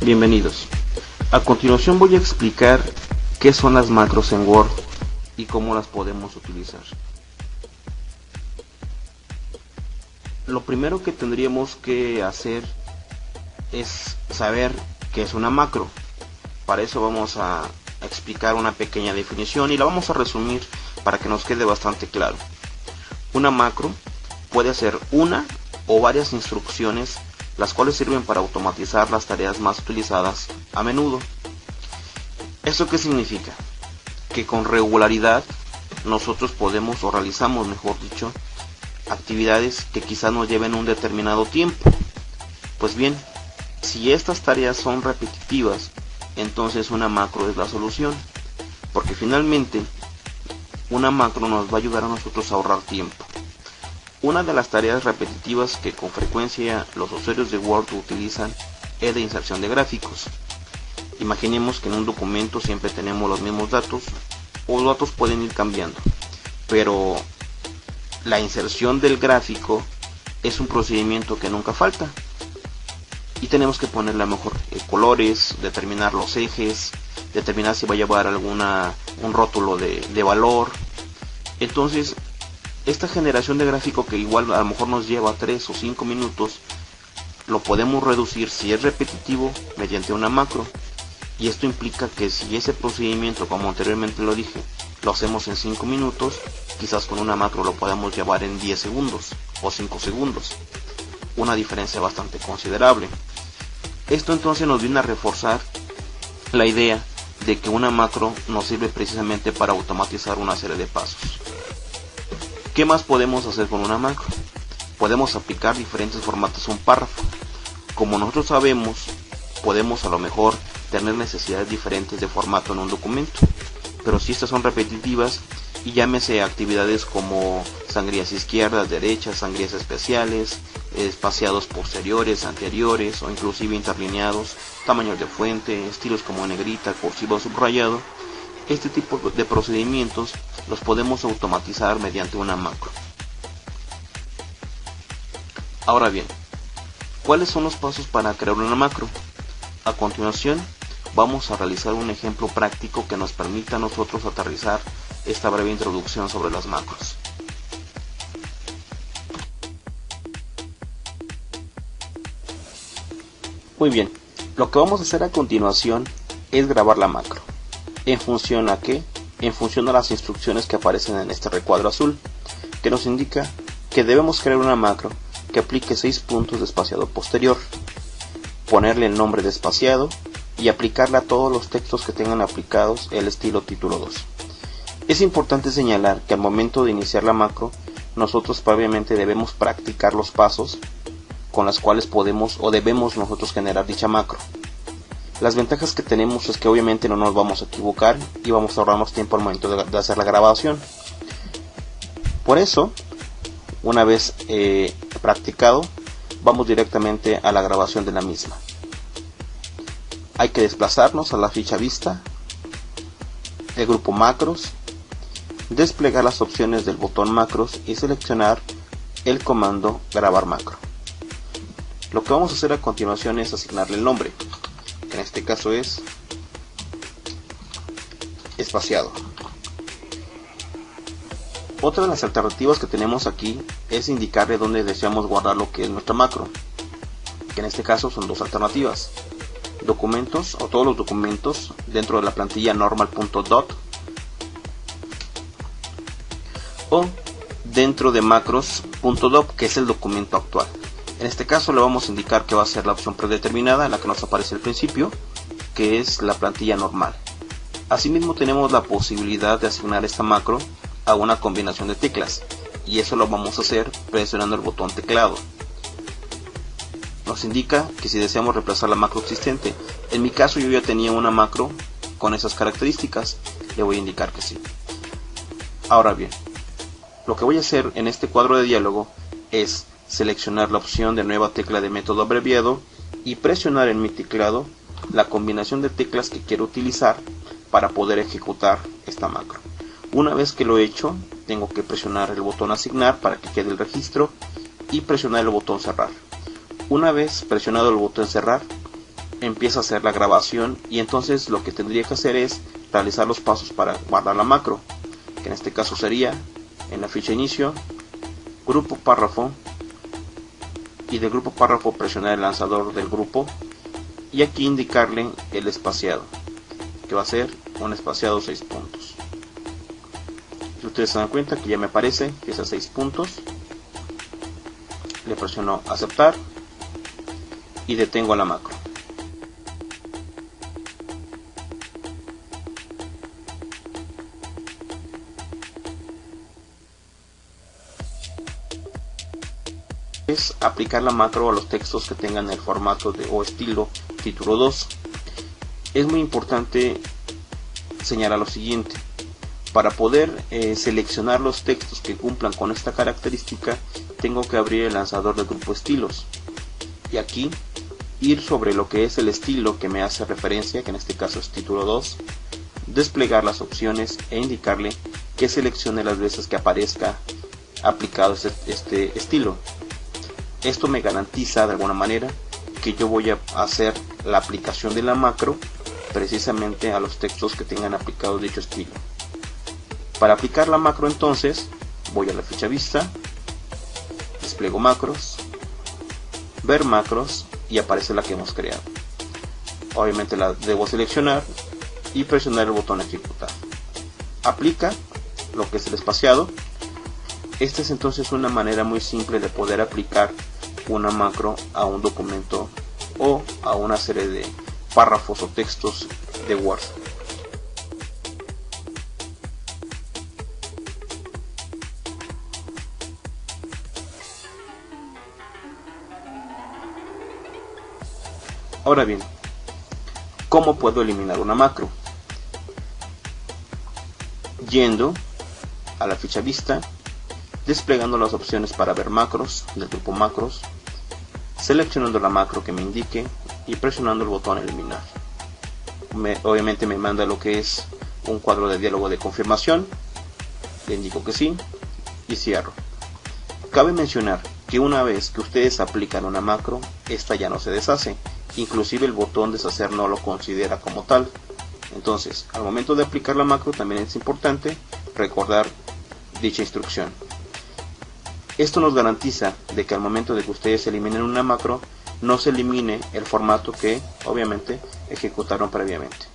Bienvenidos. A continuación voy a explicar qué son las macros en Word y cómo las podemos utilizar. Lo primero que tendríamos que hacer es saber qué es una macro. Para eso vamos a explicar una pequeña definición y la vamos a resumir para que nos quede bastante claro. Una macro puede ser una o varias instrucciones, las cuales sirven para automatizar las tareas más utilizadas a menudo. ¿Eso qué significa? Que con regularidad nosotros podemos o realizamos, mejor dicho, actividades que quizás nos lleven un determinado tiempo. Pues bien, si estas tareas son repetitivas, entonces una macro es la solución, porque finalmente una macro nos va a ayudar a nosotros a ahorrar tiempo. Una de las tareas repetitivas que con frecuencia los usuarios de Word utilizan es la inserción de gráficos. Imaginemos que en un documento siempre tenemos los mismos datos, o los datos pueden ir cambiando, pero la inserción del gráfico es un procedimiento que nunca falta. Y tenemos que ponerle a lo mejor colores, determinar los ejes, determinar si va a llevar un rótulo de valor. Entonces, esta generación de gráfico, que igual a lo mejor nos lleva 3 o 5 minutos, lo podemos reducir si es repetitivo mediante una macro. Y esto implica que si ese procedimiento, como anteriormente lo dije, lo hacemos en 5 minutos, quizás con una macro lo podemos llevar en 10 segundos o 5 segundos. Una diferencia bastante considerable. Esto entonces nos viene a reforzar la idea de que una macro nos sirve precisamente para automatizar una serie de pasos. ¿Qué más podemos hacer con una macro? Podemos aplicar diferentes formatos a un párrafo. Como nosotros sabemos, podemos a lo mejor tener necesidades diferentes de formato en un documento, pero si estas son repetitivas, y llámese actividades como sangrías izquierdas, derechas, sangrías especiales, espaciados posteriores, anteriores o inclusive interlineados, tamaños de fuente, estilos como negrita, cursiva o subrayado. Este tipo de procedimientos los podemos automatizar mediante una macro. Ahora bien, ¿cuáles son los pasos para crear una macro? A continuación, vamos a realizar un ejemplo práctico que nos permita a nosotros aterrizar esta breve introducción sobre las macros. Muy bien, lo que vamos a hacer a continuación es grabar la macro. ¿En función a qué? En función a las instrucciones que aparecen en este recuadro azul, que nos indica que debemos crear una macro que aplique 6 puntos de espaciado posterior, ponerle el nombre de espaciado y aplicarle a todos los textos que tengan aplicados el estilo título 2. Es importante señalar que al momento de iniciar la macro, nosotros previamente debemos practicar los pasos con los cuales podemos o debemos nosotros generar dicha macro. Las ventajas que tenemos es que obviamente no nos vamos a equivocar y vamos a ahorrarnos tiempo al momento de hacer la grabación. Por eso, una vez practicado, vamos directamente a la grabación de la misma. Hay que desplazarnos a la ficha vista, el grupo macros, desplegar las opciones del botón macros y seleccionar el comando grabar macro. Lo que vamos a hacer a continuación es asignarle el nombre, que en este caso es espaciado. Otra de las alternativas que tenemos aquí es indicarle dónde deseamos guardar lo que es nuestra macro, que en este caso son dos alternativas: documentos o todos los documentos dentro de la plantilla normal.dot o dentro de macros.dot, que es el documento actual. En este caso le vamos a indicar que va a ser la opción predeterminada, en la que nos aparece al principio, que es la plantilla normal. Asimismo tenemos la posibilidad de asignar esta macro a una combinación de teclas, y eso lo vamos a hacer presionando el botón teclado. Nos indica que si deseamos reemplazar la macro existente. En mi caso yo ya tenía una macro con esas características, le voy a indicar que sí. Ahora bien, lo que voy a hacer en este cuadro de diálogo es seleccionar la opción de nueva tecla de método abreviado y presionar en mi teclado la combinación de teclas que quiero utilizar para poder ejecutar esta macro. Una vez que lo he hecho, tengo que presionar el botón asignar para que quede el registro y presionar el botón cerrar. Una vez presionado el botón cerrar, empieza a hacer la grabación, y entonces lo que tendría que hacer es realizar los pasos para guardar la macro, que en este caso sería en la ficha inicio, grupo párrafo, y del grupo párrafo presionar el lanzador del grupo y aquí indicarle el espaciado, que va a ser un espaciado 6 puntos. Si ustedes se dan cuenta que ya me aparece que es a 6 puntos, le presiono aceptar y detengo la macro. Es aplicar la macro a los textos que tengan el formato o estilo título 2. Es muy importante señalar lo siguiente: para poder seleccionar los textos que cumplan con esta característica, tengo que abrir el lanzador del grupo estilos y aquí ir sobre lo que es el estilo que me hace referencia, que en este caso es título 2, desplegar las opciones e indicarle que seleccione las veces que aparezca aplicado este estilo. Esto me garantiza de alguna manera que yo voy a hacer la aplicación de la macro precisamente a los textos que tengan aplicado dicho estilo. Para aplicar la macro entonces voy a la ficha vista, despliego macros, ver macros y aparece la que hemos creado. Obviamente la debo seleccionar y presionar el botón ejecutar. Aplica lo que es el espaciado. Esta es entonces una manera muy simple de poder aplicar una macro a un documento o a una serie de párrafos o textos de Word. Ahora bien, ¿cómo puedo eliminar una macro? Yendo a la ficha vista, desplegando las opciones para ver macros del grupo macros, seleccionando la macro que me indique y presionando el botón eliminar. Obviamente me manda lo que es un cuadro de diálogo de confirmación, le indico que sí y cierro. Cabe mencionar que una vez que ustedes aplican una macro, esta ya no se deshace, inclusive el botón deshacer no lo considera como tal. Entonces, al momento de aplicar la macro también es importante recordar dicha instrucción. Esto nos garantiza de que al momento de que ustedes eliminen una macro, no se elimine el formato que obviamente ejecutaron previamente.